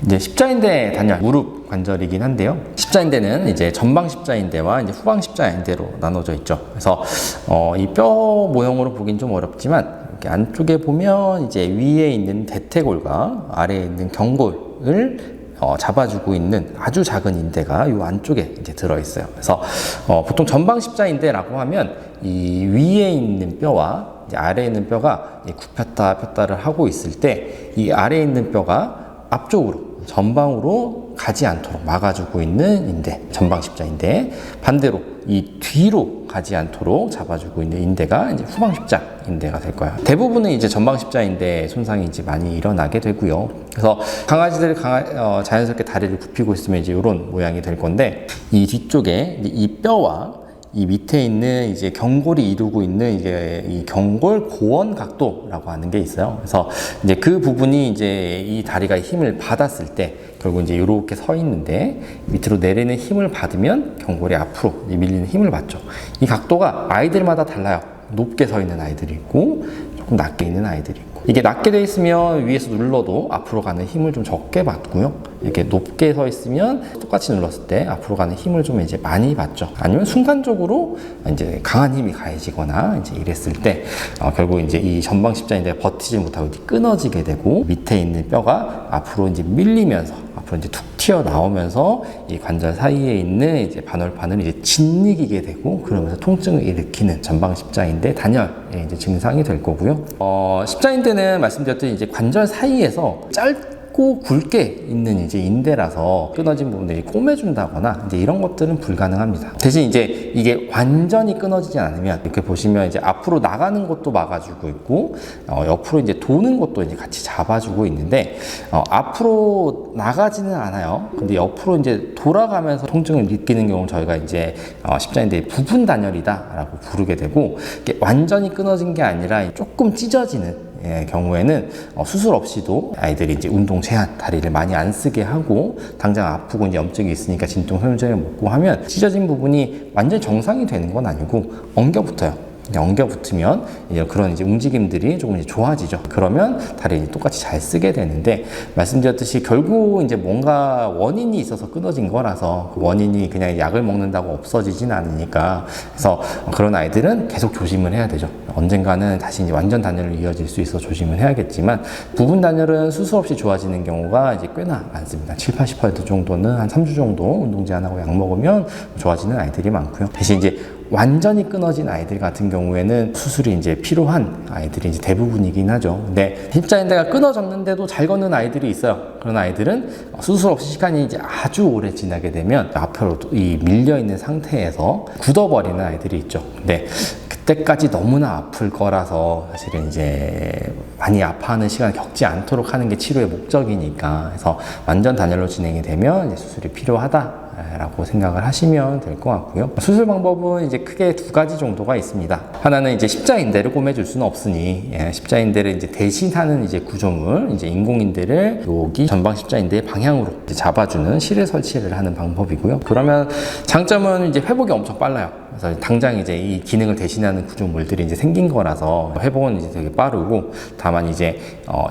이제 십자인대 단열, 무릎 관절이긴 한데요. 십자인대는 이제 전방 십자인대와 이제 후방 십자인대로 나눠져 있죠. 그래서 이 뼈 모형으로 보긴 좀 어렵지만 이렇게 안쪽에 보면 이제 위에 있는 대퇴골과 아래에 있는 경골을 잡아주고 있는 아주 작은 인대가 이 안쪽에 이제 들어있어요. 그래서 보통 전방 십자인대라고 하면 이 위에 있는 뼈와 이제 아래에 있는 뼈가 굽혔다 폈다를 하고 있을 때 이 아래에 있는 뼈가 앞쪽으로 전방으로 가지 않도록 막아주고 있는 인대, 전방 십자인대. 반대로 이 뒤로 가지 않도록 잡아주고 있는 인대가 이제 후방 십자인대가 될 거예요. 대부분은 이제 전방 십자인대 손상이 이제 많이 일어나게 되고요. 그래서 강아지들이 자연스럽게 다리를 굽히고 있으면 이제 이런 모양이 될 건데, 이 뒤쪽에 이 뼈와 이 밑에 있는 이제 경골이 이루고 있는 이제 이 경골 고원 각도라고 하는 게 있어요. 그래서 이제 그 부분이 이제 이 다리가 힘을 받았을 때 결국 이제 이렇게 서 있는데 밑으로 내리는 힘을 받으면 경골이 앞으로 밀리는 힘을 받죠. 이 각도가 아이들마다 달라요. 높게 서 있는 아이들이 있고 조금 낮게 있는 아이들이 있고, 이게 낮게 돼 있으면 위에서 눌러도 앞으로 가는 힘을 좀 적게 받고요. 이렇게 높게 서 있으면 똑같이 눌렀을 때 앞으로 가는 힘을 좀 이제 많이 받죠. 아니면 순간적으로 이제 강한 힘이 가해지거나 이제 이랬을 때 결국 이제 이 전방 십자인대가 버티지 못하고 이제 끊어지게 되고 밑에 있는 뼈가 앞으로 이제 밀리면서 앞으로 이제 툭 튀어나오면서 이 관절 사이에 있는 이제 반월판을 이제 짓이기게 되고, 그러면서 통증을 일으키는 전방 십자인대 단열의 이제 증상이 될 거고요. 십자인대는 말씀드렸듯이 이제 관절 사이에서 짧고 굵게 있는 이제 인대라서 끊어진 부분들이 꼬매준다거나 이제 이런 것들은 불가능합니다. 대신 이제 이게 완전히 끊어지지 않으면 이렇게 보시면 이제 앞으로 나가는 것도 막아주고 있고 옆으로 이제 도는 것도 이제 같이 잡아주고 있는데 앞으로 나가지는 않아요. 근데 옆으로 이제 돌아가면서 통증을 느끼는 경우는 저희가 이제 십자인대의 부분 단열이다라고 부르게 되고, 이게 완전히 끊어진 게 아니라 조금 찢어지는 경우에는 수술 없이도 아이들이 이제 운동 제한, 다리를 많이 안 쓰게 하고 당장 아프고 이제 염증이 있으니까 진통 소염제를 먹고 하면 찢어진 부분이 완전히 정상이 되는 건 아니고 엉겨 붙어요. 엉겨 붙으면 그런 이제 움직임들이 조금 이제 좋아지죠. 그러면 다리를 똑같이 잘 쓰게 되는데, 말씀드렸듯이 결국 이제 뭔가 원인이 있어서 끊어진 거라서 그 원인이 그냥 약을 먹는다고 없어지진 않으니까, 그래서 그런 아이들은 계속 조심을 해야 되죠. 언젠가는 다시 이제 완전 단열로 이어질 수 있어 조심을 해야겠지만, 부분 단열은 수술 없이 좋아지는 경우가 이제 꽤나 많습니다. 70~80% 정도는 한 3주 정도 운동 제한하고 약 먹으면 좋아지는 아이들이 많고요. 대신 이제 완전히 끊어진 아이들 같은 경우에는 수술이 이제 필요한 아이들이 이제 대부분이긴 하죠. 근데 십자인대가 끊어졌는데도 잘 걷는 아이들이 있어요. 그런 아이들은 수술 없이 시간이 이제 아주 오래 지나게 되면 앞으로 이 밀려있는 상태에서 굳어버리는 아이들이 있죠. 근데 그때까지 너무나 아플 거라서 사실은 이제 많이 아파하는 시간을 겪지 않도록 하는 게 치료의 목적이니까, 그래서 완전 단열로 진행이 되면 이제 수술이 필요하다 라고 생각을 하시면 될 것 같고요. 수술 방법은 이제 크게 두 가지 정도가 있습니다. 하나는 이제 십자인대를 꼬매줄 수는 없으니 십자인대를 이제 대신하는 이제 구조물, 이제 인공인대를 여기 전방 십자인대의 방향으로 이제 잡아주는 실을 설치를 하는 방법이고요. 그러면 장점은 이제 회복이 엄청 빨라요. 그래서 당장 이제 이 기능을 대신하는 구조물들이 이제 생긴 거라서 회복은 이제 되게 빠르고, 다만 이제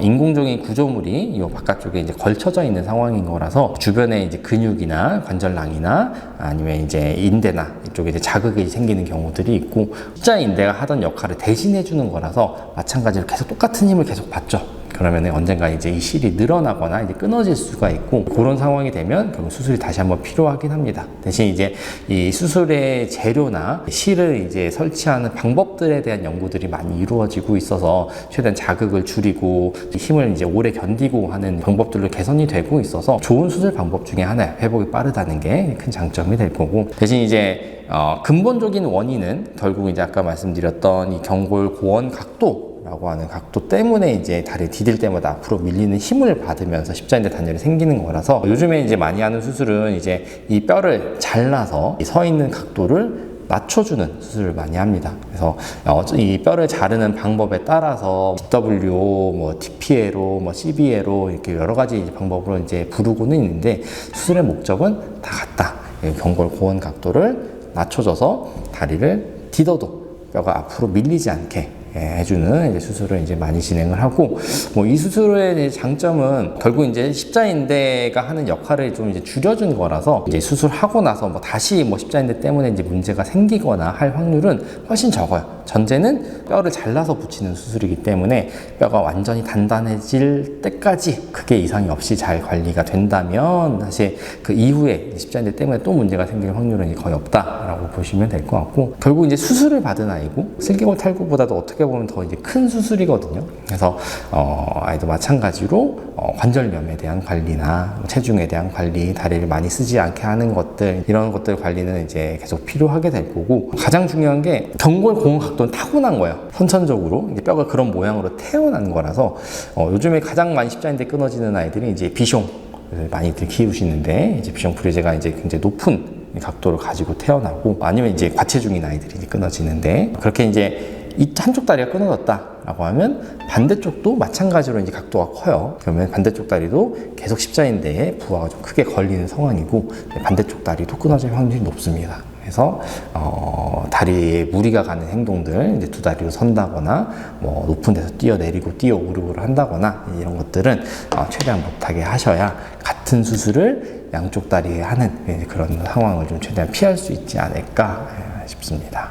인공적인 구조물이 이 바깥쪽에 이제 걸쳐져 있는 상황인 거라서 주변에 이제 근육이나 관절낭이나 아니면 이제 인대나 이쪽에 이제 자극이 생기는 경우들이 있고, 십자인대가 하던 역할을 대신해 주는 거라서 마찬가지로 계속 똑같은 힘을 계속 받죠. 그러면 언젠가 이제 이 실이 늘어나거나 이제 끊어질 수가 있고, 그런 상황이 되면 결국 수술이 다시 한번 필요하긴 합니다. 대신 이제 이 수술의 재료나 실을 이제 설치하는 방법들에 대한 연구들이 많이 이루어지고 있어서 최대한 자극을 줄이고 힘을 이제 오래 견디고 하는 방법들로 개선이 되고 있어서 좋은 수술 방법 중에 하나예요. 회복이 빠르다는 게 큰 장점이 될 거고, 대신 이제 근본적인 원인은 결국 이제 아까 말씀드렸던 이 경골 고원 각도 라고 하는 각도 때문에 이제 다리 디딜 때마다 앞으로 밀리는 힘을 받으면서 십자인대 단열이 생기는 거라서, 요즘에 이제 많이 하는 수술은 이제 이 뼈를 잘라서 서 있는 각도를 낮춰주는 수술을 많이 합니다. 그래서 이 뼈를 자르는 방법에 따라서 DWO, 뭐 TPA로, 뭐 CBA로 이렇게 여러 가지 방법으로 이제 부르고는 있는데, 수술의 목적은 다 같다. 경골 고원 각도를 낮춰줘서 다리를 디뎌도 뼈가 앞으로 밀리지 않게 해주는 이제 수술을 이제 많이 진행을 하고, 뭐 이 수술의 이제 장점은 결국 이제 십자인대가 하는 역할을 좀 이제 줄여준 거라서 이제 수술하고 나서 뭐 다시 뭐 십자인대 때문에 이제 문제가 생기거나 할 확률은 훨씬 적어요. 전제는 뼈를 잘라서 붙이는 수술이기 때문에 뼈가 완전히 단단해질 때까지 크게 이상이 없이 잘 관리가 된다면 사실 그 이후에 십자인대 때문에 또 문제가 생길 확률은 거의 없다라고 보시면 될 것 같고, 결국 이제 수술을 받은 아이고 슬개골 탈구보다도 어떻게 보면 더 이제 큰 수술이거든요. 그래서 아이도 마찬가지로 관절염에 대한 관리나 체중에 대한 관리, 다리를 많이 쓰지 않게 하는 것들, 이런 것들 관리는 이제 계속 필요하게 될 거고, 가장 중요한 게 경골 공원 각도는 타고난 거예요. 선천적으로 이제 뼈가 그런 모양으로 태어난 거라서 요즘에 가장 많이 십자인대 끊어지는 아이들이 이제 비숑 많이들 키우시는데, 이제 비숑 프레제가 이제 굉장히 높은 각도를 가지고 태어나고, 아니면 이제 과체중인 아이들이 끊어지는데, 그렇게 이제 이 한쪽 다리가 끊어졌다라고 하면 반대쪽도 마찬가지로 이제 각도가 커요. 그러면 반대쪽 다리도 계속 십자인대에 부하가 좀 크게 걸리는 상황이고, 반대쪽 다리도 끊어질 확률이 높습니다. 그래서 다리에 무리가 가는 행동들, 이제 두 다리로 선다거나 뭐 높은 데서 뛰어내리고 뛰어오르고를 한다거나 이런 것들은 최대한 못하게 하셔야 같은 수술을 양쪽 다리에 하는 그런 상황을 좀 최대한 피할 수 있지 않을까 싶습니다.